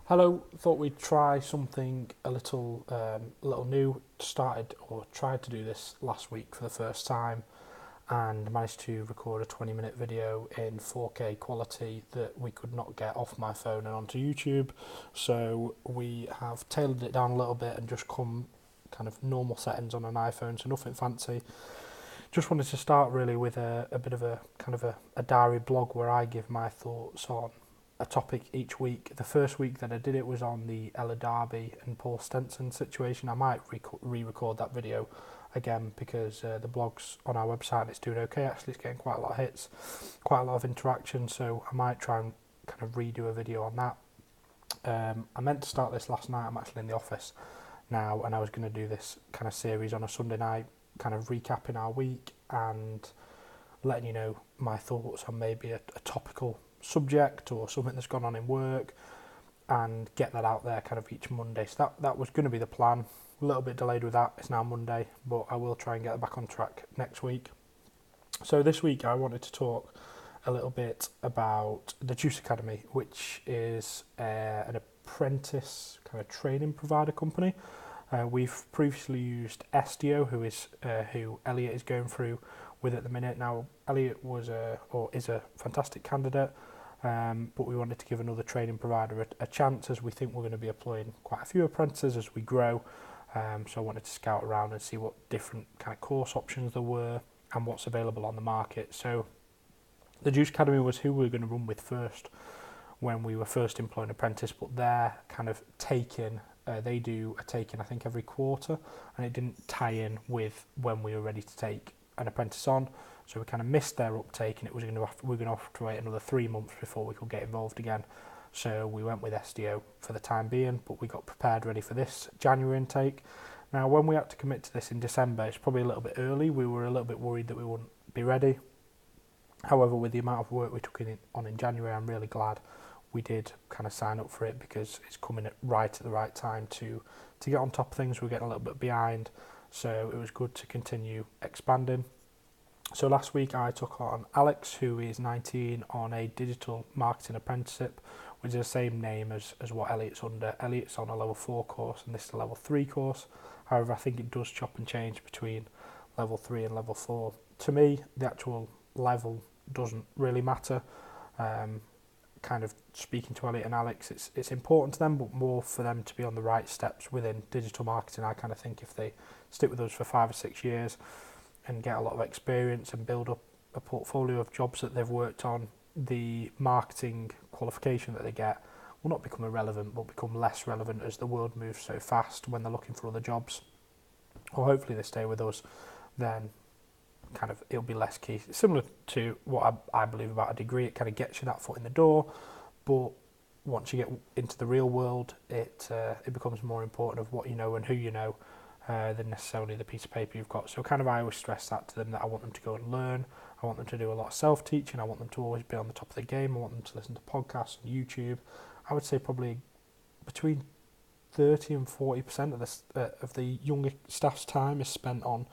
Hello, thought we'd try something a little new. Started or tried to do this last week for the first time and managed to record a 20-minute video in 4K quality that we could not get off my phone and onto YouTube. So we have tailored it down a little bit and just come kind of normal settings on an iPhone, so nothing fancy. Just wanted to start really with a bit of a kind of a diary blog where I give my thoughts on a topic each week. The first week that I did it was on the Ella Darby and Paul Stenson situation. I might re-record that video again because the blog's on our website and it's doing okay. Actually, it's getting quite a lot of hits, quite a lot of interaction, so I might try and kind of redo a video on that. I meant to start this last night. I'm actually in the office now and I was going to do this kind of series on a Sunday night, kind of recapping our week and letting you know my thoughts on maybe a topical subject or something that's gone on in work and get that out there kind of each Monday. So that was going to be the plan. A little bit delayed with that. It's now Monday, but I will try and get it back on track next week. So this week I wanted to talk a little bit about the Juice Academy, which is an apprentice kind of training provider company. We've previously used SDO, who Elliot is going through with at the minute. Now, Elliot is a fantastic candidate, but we wanted to give another training provider a chance, as we think we're going to be employing quite a few apprentices as we grow. So I wanted to scout around and see what different kind of course options there were and what's available on the market. So the Juice Academy was who we were going to run with first when we were first employing apprentice, but they're kind of taking. They do a take-in, I think, every quarter, and it didn't tie in with when we were ready to take an apprentice on, so we kind of missed their uptake, and we were going to have to wait another 3 months before we could get involved again. So we went with SDO for the time being, but we got prepared ready for this January intake. Now, when we had to commit to this in December, it's probably a little bit early. We were a little bit worried that we wouldn't be ready. However, with the amount of work we took on in January, I'm really glad we did kind of sign up for it, because it's coming at the right time to get on top of things. We're getting a little bit behind, so it was good to continue expanding. So last week I took on Alex, who is 19, on a digital marketing apprenticeship, which is the same name as what Elliot's under. Elliot's on a level 4 course and this is a level 3 course. However, I think it does chop and change between level 3 and level 4. To me, the actual level doesn't really matter. Kind of speaking to Elliot and Alex, it's important to them, but more for them to be on the right steps within digital marketing. I kind of think if they stick with us for 5 or 6 years and get a lot of experience and build up a portfolio of jobs that they've worked on, the marketing qualification that they get will not become irrelevant, but become less relevant as the world moves so fast when they're looking for other jobs. Or hopefully they stay with us, then kind of it'll be less key. It's similar to what I believe about a degree. It kind of gets you that foot in the door, but once you get into the real world, it becomes more important of what you know and who you know than necessarily the piece of paper you've got. So kind of I always stress that to them, that I want them to go and learn. I want them to do a lot of self-teaching. I want them to always be on the top of the game. I want them to listen to podcasts on YouTube. I would say probably between 30 and 40% of the younger staff's time is spent on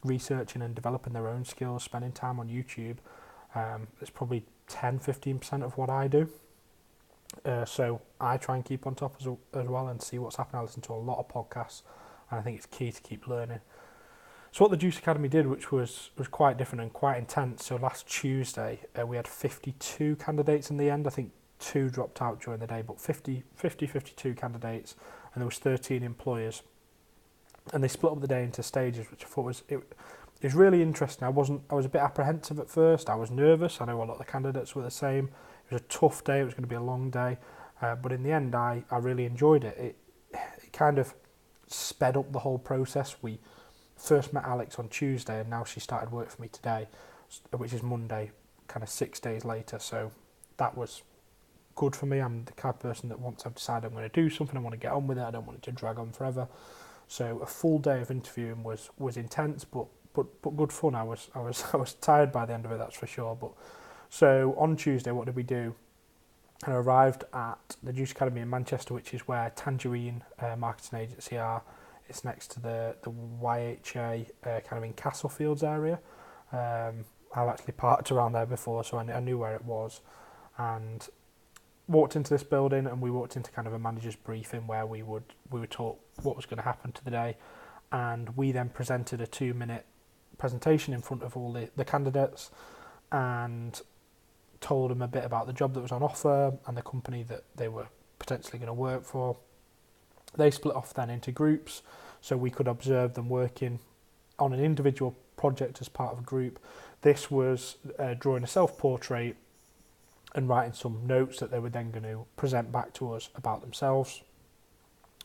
researching and developing their own skills, spending time on YouTube. It's probably 10-15% of what I do. So I try and keep on top as well and see what's happening. I listen to a lot of podcasts, and I think it's key to keep learning. So what the Juice Academy did, which was quite different and quite intense. So last Tuesday, we had 52 candidates in the end. I think 2 dropped out during the day, but 52 candidates, and there was 13 employers. And they split up the day into stages, which I thought was really interesting. I was a bit apprehensive at first. I was nervous. I know a lot of the candidates were the same. It was a tough day. It was going to be a long day, but in the end, I really enjoyed it. It kind of sped up the whole process. We first met Alex on Tuesday, and now she started work for me today, which is Monday, kind of 6 days later. So that was good for me. I'm the kind of person that once I've decided I'm going to do something, I want to get on with it. I don't want it to drag on forever. So a full day of interviewing was intense, but good fun. I was tired by the end of it, that's for sure. But so on Tuesday, what did we do? I arrived at the Juice Academy in Manchester, which is where Tangerine Marketing Agency are. It's next to the YHA, kind of in Castlefields area. I've actually parked around there before, so I knew where it was. And walked into this building and we walked into kind of a manager's briefing where we were taught what was going to happen to the day, and we then presented a 2-minute presentation in front of all the candidates and told them a bit about the job that was on offer and the company that they were potentially going to work for. They split off then into groups so we could observe them working on an individual project as part of a group. This was drawing a self-portrait and writing some notes that they were then going to present back to us about themselves.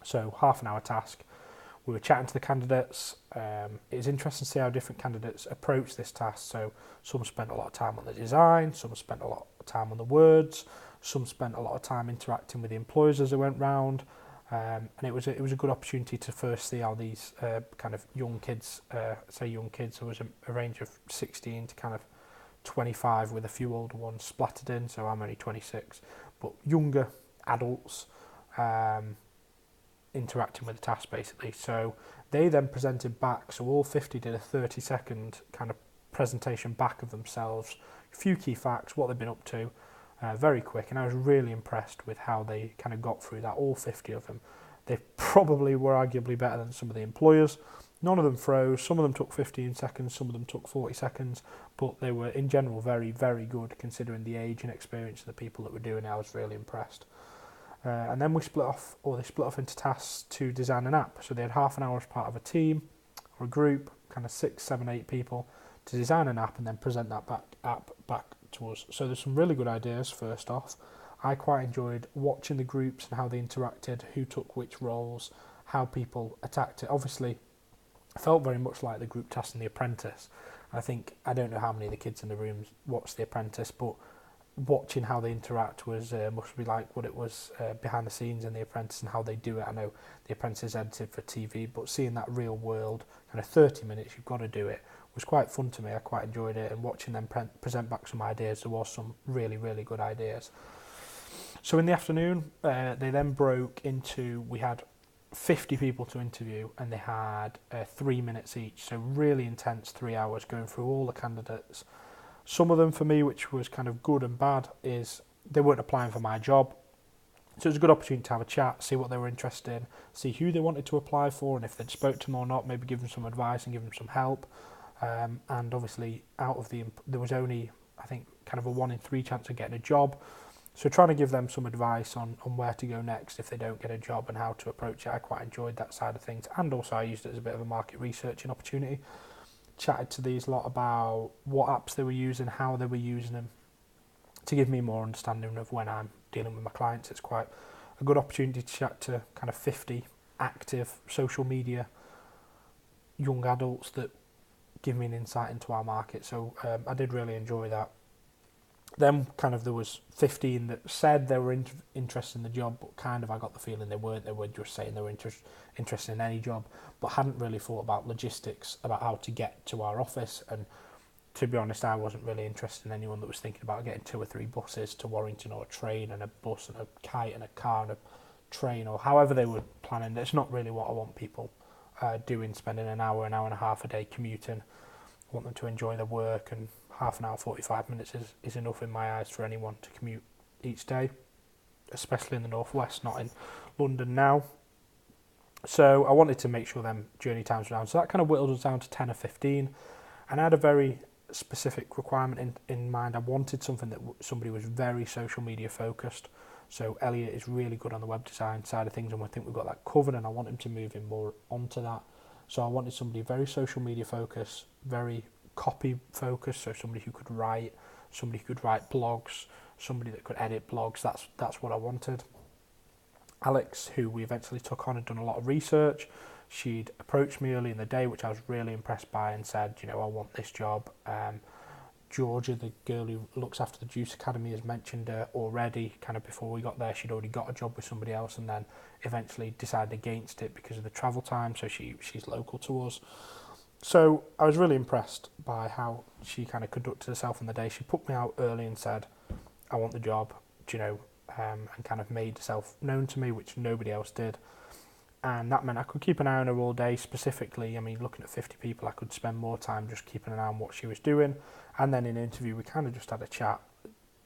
So half an hour task. We were chatting to the candidates. It was interesting to see how different candidates approached this task. So some spent a lot of time on the design, some spent a lot of time on the words, some spent a lot of time interacting with the employers as they went round. And it was a good opportunity to first see how these kind of young kids, there was a range of 16 to kind of 25 with a few older ones splattered in, so I'm only 26, but younger adults interacting with the task basically. So they then presented back, so all 50 did a 30-second kind of presentation back of themselves, a few key facts, what they've been up to, very quick, and I was really impressed with how they kind of got through that, all 50 of them. They probably were arguably better than some of the employers. None of them froze, some of them took 15 seconds, some of them took 40 seconds, but they were in general very, very good considering the age and experience of the people that were doing it. I was really impressed. And then they split off into tasks to design an app. So they had half an hour as part of a team or a group, kind of 6, 7, 8 people, to design an app and then present that app back to us. So there's some really good ideas first off. I quite enjoyed watching the groups and how they interacted, who took which roles, how people attacked it. Obviously, it felt very much like the group task in The Apprentice. I don't know how many of the kids in the rooms watched The Apprentice, but watching how they interact was must be like what it was behind the scenes in The Apprentice and how they do it. I know The Apprentice is edited for TV, but seeing that real world, kind of 30 minutes, you've got to do it, was quite fun to me. I quite enjoyed it, and watching them present back some ideas, there was some really, really good ideas. So in the afternoon, they then broke into, we had 50 people to interview and they had 3 minutes each, so really intense 3 hours going through all the candidates. Some of them for me, which was kind of good and bad, is they weren't applying for my job, so it was a good opportunity to have a chat, see what they were interested in, see who they wanted to apply for, and if they'd spoke to them or not, maybe give them some advice and give them some help. And obviously there was only, I think, kind of a 1 in 3 chance of getting a job. So trying to give them some advice on where to go next if they don't get a job and how to approach it. I quite enjoyed that side of things, and also I used it as a bit of a market researching opportunity. Chatted to these lot about what apps they were using, how they were using them, to give me more understanding of when I'm dealing with my clients. It's quite a good opportunity to chat to kind of 50 active social media young adults that give me an insight into our market. So I did really enjoy that. Then kind of there was 15 that said they were interested in the job, but kind of I got the feeling they weren't. They were just saying they were interested in any job, but hadn't really thought about logistics, about how to get to our office. And to be honest, I wasn't really interested in anyone that was thinking about getting 2 or 3 buses to Warrington, or a train and a bus and a kite and a car and a train, or however they were planning. It's not really what I want people doing, spending an hour and a half a day commuting. I want them to enjoy their work, and half an hour, 45 minutes is enough in my eyes for anyone to commute each day, especially in the northwest, not in London now. So I wanted to make sure them journey times were down. So that kind of whittled us down to 10 or 15, and I had a very specific requirement in mind. I wanted something that somebody was very social media focused. So Elliot is really good on the web design side of things, and I think we've got that covered, and I want him to move in more onto that. So I wanted somebody very social media focused, very copy focused, so somebody who could write, blogs, somebody that could edit blogs. That's what I wanted. Alex, who we eventually took on, had done a lot of research. She'd approached me early in the day, which I was really impressed by, and said, I want this job. Georgia, the girl who looks after the Juice Academy, has mentioned her already. Kind of before we got there, she'd already got a job with somebody else, and then eventually decided against it because of the travel time. So she's local to us. So I was really impressed by how she kind of conducted herself on the day. She put me out early and said, "I want the job," and kind of made herself known to me, which nobody else did. And that meant I could keep an eye on her all day. Specifically, looking at 50 people, I could spend more time just keeping an eye on what she was doing. And then in an interview, we kind of just had a chat,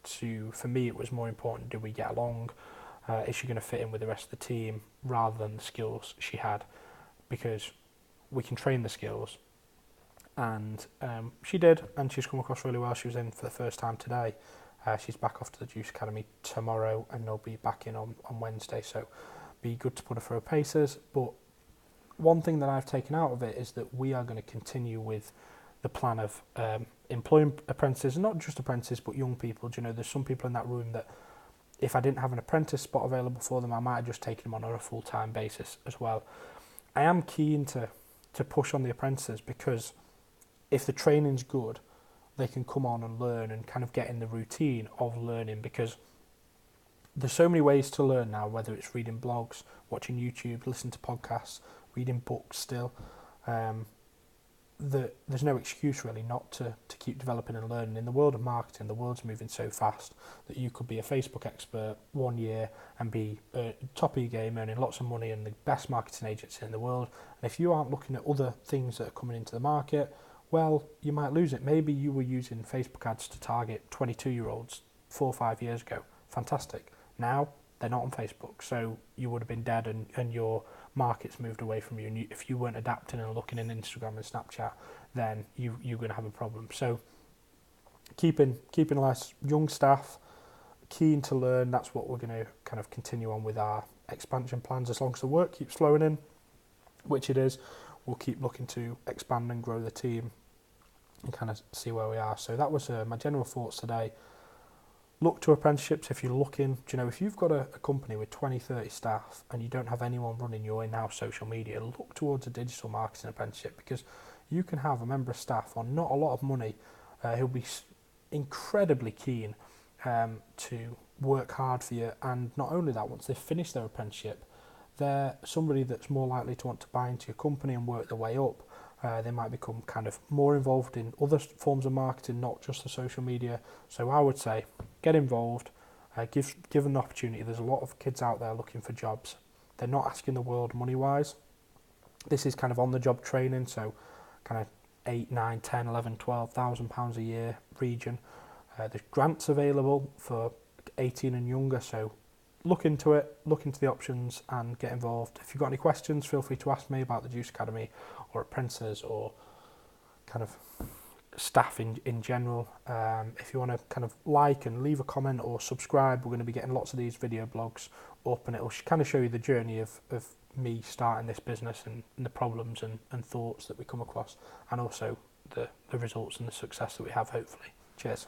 for me, it was more important, do we get along? Is she going to fit in with the rest of the team rather than the skills she had? Because we can train the skills, and she did, and she's come across really well. She was in for the first time today. She's back off to the Juice Academy tomorrow, and they'll be back in on Wednesday, so be good to put her through her paces. But one thing that I've taken out of it is that we are going to continue with the plan of employing apprentices, and not just apprentices, but young people. Do you know, there's some people in that room that if I didn't have an apprentice spot available for them, I might have just taken them on a full-time basis as well. I am keen to push on the apprentices, because if the training's good, they can come on and learn and kind of get in the routine of learning, because there's so many ways to learn now, whether it's reading blogs, watching YouTube, listening to podcasts, reading books still. There's no excuse really not to keep developing and learning. In the world of marketing, the world's moving so fast that you could be a Facebook expert 1 year and be top of your game, earning lots of money and the best marketing agency in the world. And if you aren't looking at other things that are coming into the market, well, you might lose it. Maybe you were using Facebook ads to target 22-year-olds 4 or 5 years ago. Fantastic. Now they're not on Facebook, so you would have been dead, and your market's moved away from you. And if you weren't adapting and looking in Instagram and Snapchat, then you're going to have a problem. So keeping less young staff keen to learn, that's what we're going to kind of continue on with our expansion plans. As long as the work keeps flowing in, which it is, we'll keep looking to expand and grow the team and kind of see where we are. So that was my general thoughts today. Look to apprenticeships if you're looking. Do you know, if you've got a company with 20, 30 staff and you don't have anyone running your in-house social media, look towards a digital marketing apprenticeship, because you can have a member of staff on not a lot of money who'll be incredibly keen to work hard for you. And not only that, once they've finished their apprenticeship, they're somebody that's more likely to want to buy into your company and work their way up. They might become kind of more involved in other forms of marketing, not just the social media. So I would say get involved, give them an opportunity. There's a lot of kids out there looking for jobs. They're not asking the world money-wise. This is kind of on-the-job training, so kind of 8, 9, 10, 11, 12,000 pounds a year region. There's grants available for 18 and younger, so look into it, look into the options and get involved. If you've got any questions, feel free to ask me about the Juice Academy or apprentices or kind of staff in general. If you want to kind of like and leave a comment or subscribe, we're going to be getting lots of these video blogs up, and it'll kind of show you the journey of me starting this business and the problems and thoughts that we come across, and also the results and the success that we have, hopefully. Cheers.